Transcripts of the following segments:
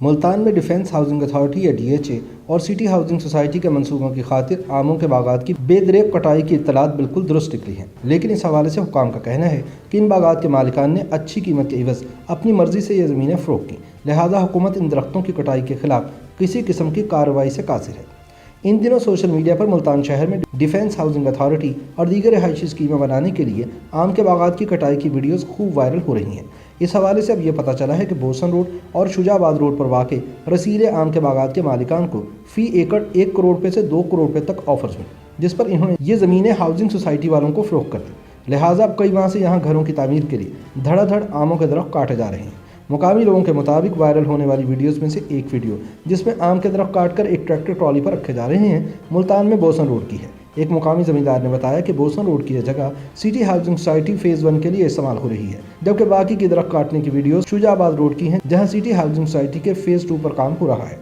ملتان میں defence housing authority یا DHA اور سٹی ہاؤسنگ سوسائٹی کے منصوبوں کی خاطر آموں کے باغات کی بے دریغ کٹائی کی اطلاعات بالکل درست نکلی ہیں، لیکن اس حوالے سے حکام کا کہنا ہے کہ ان باغات کے مالکان نے اچھی قیمت کے عوض اپنی مرضی سے یہ زمینیں فروخت کی، لہٰذا حکومت ان درختوں کی کٹائی کے خلاف کسی قسم کی کارروائی سے قاصر ہے۔ ان دنوں سوشل میڈیا پر ملتان شہر میں ڈیفنس ہاؤسنگ اتھارٹی اور دیگر رہائشی اسکیمیں بنانے کے لیے آم کے باغات کی کٹائی کی ویڈیوز خوب وائرل ہو رہی ہیں۔ اس حوالے سے اب یہ پتہ چلا ہے کہ بوسن روڈ اور شجاع آباد روڈ پر واقع رسیلے آم کے باغات کے مالکان کو فی ایکڑ 1 کروڑ روپے سے 2 کروڑ روپے تک آفرز ملے، جس پر انہوں نے یہ زمینیں ہاؤسنگ سوسائٹی والوں کو فروخت کر دی، لہٰذا اب کئی ماہ سے یہاں گھروں کی تعمیر کے لیے دھڑا دھڑ آموں کے درخت کاٹے جا رہے ہیں۔ مقامی لوگوں کے مطابق وائرل ہونے والی ویڈیوز میں سے ایک ویڈیو جس میں آم کے درخت کاٹ کر ایک ٹریکٹر ٹرالی پر رکھے جا رہے ہیں ملتان میں بوسن روڈ کی ہے۔ ایک مقامی زمیندار نے بتایا کہ بوسن روڈ کی یہ جگہ سٹی ہاؤسنگ سوسائٹی فیز 1 کے لیے استعمال ہو رہی ہے، جبکہ باقی کی درخت کاٹنے کی ویڈیوز شجاع آباد روڈ کی ہیں جہاں سٹی ہاؤسنگ سوسائٹی کے فیز 2 پر کام ہو رہا ہے۔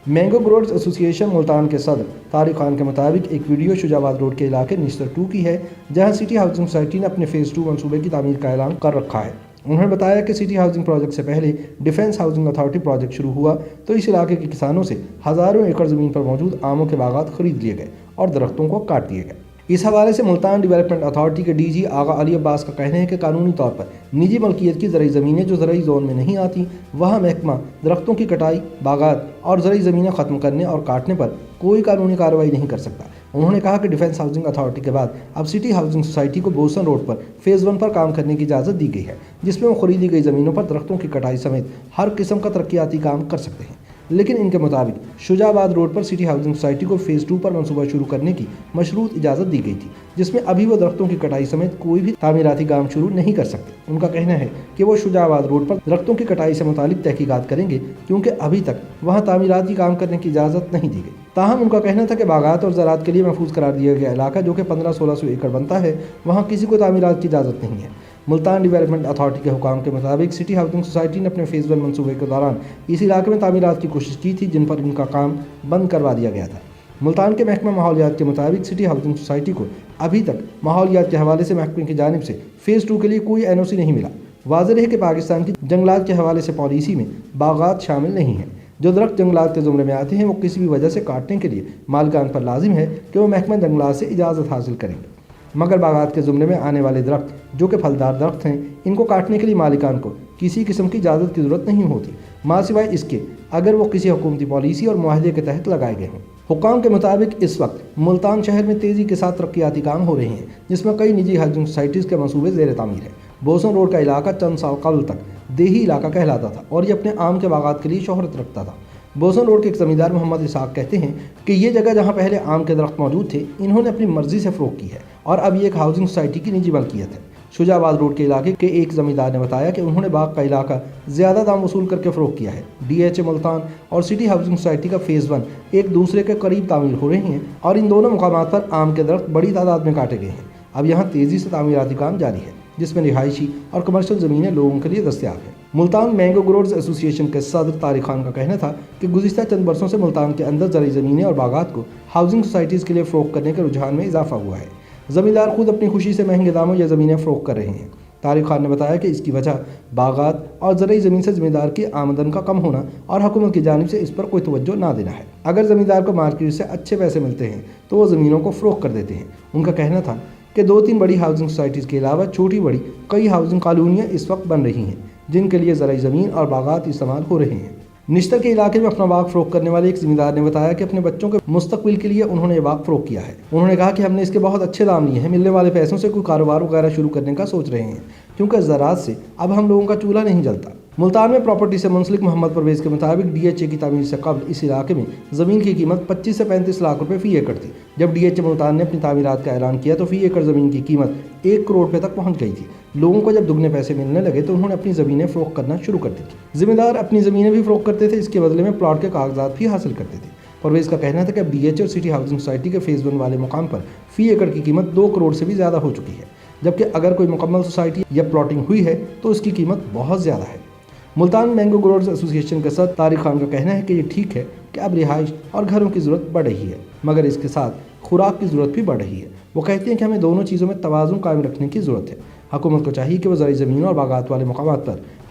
مینگو گروورز ایسوسی ایشن ملتان کے صدر طارق خان کے مطابق ایک ویڈیو شجاع آباد روڈ کے علاقے نشتر 2 کی ہے جہاں سٹی ہاؤسنگ سوسائٹی نے اپنے فیز 2 منصوبے کی تعمیر کا اعلان کر رکھا ہے۔ انہوں نے بتایا کہ سٹی ہاؤسنگ پروجیکٹ سے پہلے ڈیفنس ہاؤسنگ اتھارٹی پروجیکٹ شروع ہوا تو اس علاقے کے کسانوں سے ہزاروں ایکڑ زمین پر موجود آموں کے باغات خرید لیے گئے اور درختوں کو کاٹ دیے گئے۔ اس حوالے سے ملتان ڈیولپمنٹ اتھارٹی کے DG آغا علی عباس کا کہنا ہے کہ قانونی طور پر نجی ملکیت کی زرعی زمینیں جو زرعی زون میں نہیں آتی وہاں محکمہ درختوں کی کٹائی، باغات اور زرعی زمینیں ختم کرنے اور کاٹنے پر کوئی قانونی کارروائی نہیں کر سکتا۔ انہوں نے کہا کہ ڈیفنس ہاؤسنگ اتھارٹی کے بعد اب سٹی ہاؤسنگ سوسائٹی کو بوسن روڈ پر فیز 1 پر کام کرنے کی اجازت دی گئی ہے، جس میں وہ خریدی گئی زمینوں پر درختوں کی کٹائی سمیت ہر قسم کا ترقیاتی کام کر سکتے ہیں، لیکن ان کے مطابق شجاع آباد روڈ پر سٹی ہاؤسنگ سوسائٹی کو فیز 2 پر منصوبہ شروع کرنے کی مشروط اجازت دی گئی تھی، جس میں ابھی وہ درختوں کی کٹائی سمیت کوئی بھی تعمیراتی کام شروع نہیں کر سکتے۔ ان کا کہنا ہے کہ وہ شجاع آباد روڈ پر درختوں کی کٹائی سے متعلق تحقیقات کریں گے کیونکہ ابھی تک وہاں تعمیراتی کام کرنے کی اجازت نہیں دی گئی۔ تاہم ان کا کہنا تھا کہ باغات اور زراعت کے لیے محفوظ قرار دیا گیا علاقہ جو کہ 1500-1600 ایکڑ بنتا ہے وہاں کسی کو تعمیرات کی اجازت نہیں ہے۔ ملتان ڈیولپمنٹ اتھارٹی کے حکام کے مطابق سٹی ہاؤسنگ سوسائٹی نے اپنے فیز 1 منصوبے کے دوران اس علاقے میں تعمیرات کی کوشش کی تھی جن پر ان کا کام بند کروا دیا گیا تھا۔ ملتان کے محکمہ ماحولیات کے مطابق سٹی ہاؤسنگ سوسائٹی کو ابھی تک ماحولیات کے حوالے سے محکمے کی جانب سے فیز 2 کے لیے کوئی NOC نہیں ملا۔ واضح ہے کہ پاکستان کی جنگلات کے حوالے سے پالیسی میں باغات شامل نہیں ہیں۔ جو درخت جنگلات کے زمرے میں آتے ہیں وہ کسی بھی وجہ سے کاٹنے کے لیے مالکان پر لازم ہے کہ وہ محکمہ جنگلات سے اجازت حاصل کریں گے، مگر باغات کے زمرے میں آنے والے درخت جو کہ پھلدار درخت ہیں ان کو کاٹنے کے لیے مالکان کو کسی قسم کی اجازت کی ضرورت نہیں ہوتی، ماں سوائے اس کے اگر وہ کسی حکومتی پالیسی اور معاہدے کے تحت لگائے گئے ہوں۔ حکام کے مطابق اس وقت ملتان شہر میں تیزی کے ساتھ ترقیاتی کام ہو رہے ہیں جس میں کئی نجی ہاؤسنگ سوسائٹیز کے منصوبے زیر تعمیر ہیں۔ بوسن روڈ کا علاقہ چند سال قبل تک دیہی علاقہ کہلاتا تھا اور یہ اپنے آم کے باغات کے لیے شہرت رکھتا تھا۔ بوسن روڈ کے ایک زمیندار محمد اسحاق کہتے ہیں کہ یہ جگہ جہاں پہلے آم کے درخت موجود تھے انہوں نے اپنی مرضی سے فروخت کی ہے اور اب یہ ایک ہاؤسنگ سوسائٹی کی نجی ملکیت ہے۔ شجاع آباد روڈ کے علاقے کے ایک زمیندار نے بتایا کہ انہوں نے باغ کا علاقہ زیادہ دام وصول کر کے فروخت کیا ہے۔ DHA ملتان اور سٹی ہاؤسنگ سوسائٹی کا فیز 1 ایک دوسرے کے قریب تعمیر ہو رہے ہیں اور ان دونوں مقامات پر آم کے درخت بڑی تعداد میں کاٹے گئے ہیں۔ اب یہاں تیزی سے تعمیراتی کام جاری ہے جس میں رہائشی اور کمرشل زمینیں لوگوں کے لیے دستیاب ہیں۔ ملتان مینگو گروورز ایسوسی ایشن کے صدر طارق خان کا کہنا تھا کہ گزشتہ چند برسوں سے ملتان کے اندر زرعی زمینیں اور باغات کو ہاؤسنگ سوسائٹیز کے لیے فروخت کرنے کے رجحان میں اضافہ ہوا ہے۔ زمیندار خود اپنی خوشی سے مہنگے داموں یہ زمینیں فروخت کر رہے ہیں۔ طارق خان نے بتایا کہ اس کی وجہ باغات اور زرعی زمین سے زمیندار کی آمدن کا کم ہونا اور حکومت کی جانب سے اس پر کوئی توجہ نہ دینا ہے۔ اگر زمیندار کو مارکیٹ سے اچھے پیسے ملتے ہیں تو وہ زمینوں کو فروخت کر دیتے ہیں۔ ان کا کہنا تھا کہ 2-3 بڑی ہاؤسنگ سوسائٹیز کے علاوہ چھوٹی بڑی کئی ہاؤسنگ کالونیاں اس وقت بن رہی ہیں جن کے لیے زرعی زمین اور باغات استعمال ہو رہے ہیں۔ نشتر کے علاقے میں اپنا باغ فروخت کرنے والے ایک زمیندار نے بتایا کہ اپنے بچوں کے مستقبل کے لیے انہوں نے یہ باغ فروخت کیا ہے۔ انہوں نے کہا کہ ہم نے اس کے بہت اچھے دام لیے ہیں، ملنے والے پیسوں سے کوئی کاروبار وغیرہ شروع کرنے کا سوچ رہے ہیں کیونکہ زراعت سے اب ہم لوگوں کا چولہا نہیں جلتا۔ ملتان میں پراپرٹی سے منسلک محمد پرویز کے مطابق DHA کی تعمیر سے قبل اس علاقے میں زمین کی قیمت 25 سے 35 لاکھ روپے فی ایکڑ تھی۔ جب DHA ملتان نے اپنی تعمیرات کا اعلان کیا تو فی ایکڑ زمین کی قیمت 1 کروڑ روپے تک پہنچ گئی تھی۔ لوگوں کو جب دگنے پیسے ملنے لگے تو انہوں نے اپنی زمینیں فروخت کرنا شروع کر دی تھی۔ زمیندار اپنی زمینیں بھی فروخت کرتے تھے، اس کے بدلے میں پلاٹ کے کاغذات بھی حاصل کرتے تھے۔ پرویز کا کہنا تھا کہ اب DHA اور سٹی ہاؤسنگ سوسائٹی کے فیز 1 والے مقام پر فی ایکڑ کی قیمت 2 کروڑ سے بھی زیادہ ہو چکی ہے، جبکہ اگر کوئی مکمل سوسائٹی یا پلاٹنگ ہوئی ہے تو اس کی قیمت بہت زیادہ ہے۔ ملتان مینگو گروورز ایسوسی ایشن کے صدر طارق خان کا کہنا ہے کہ یہ ٹھیک ہے کہ اب رہائش اور گھروں کی ضرورت بڑھ رہی ہے مگر اس کے ساتھ خوراک کی ضرورت بھی بڑھ رہی ہے۔ وہ کہتے ہیں کہ ہمیں دونوں چیزوں میں توازن قائم رکھنے کی ضرورت ہے۔ حکومت کو چاہیے کہ وہ زرعی زمینوں اور باغات والے مقامات پر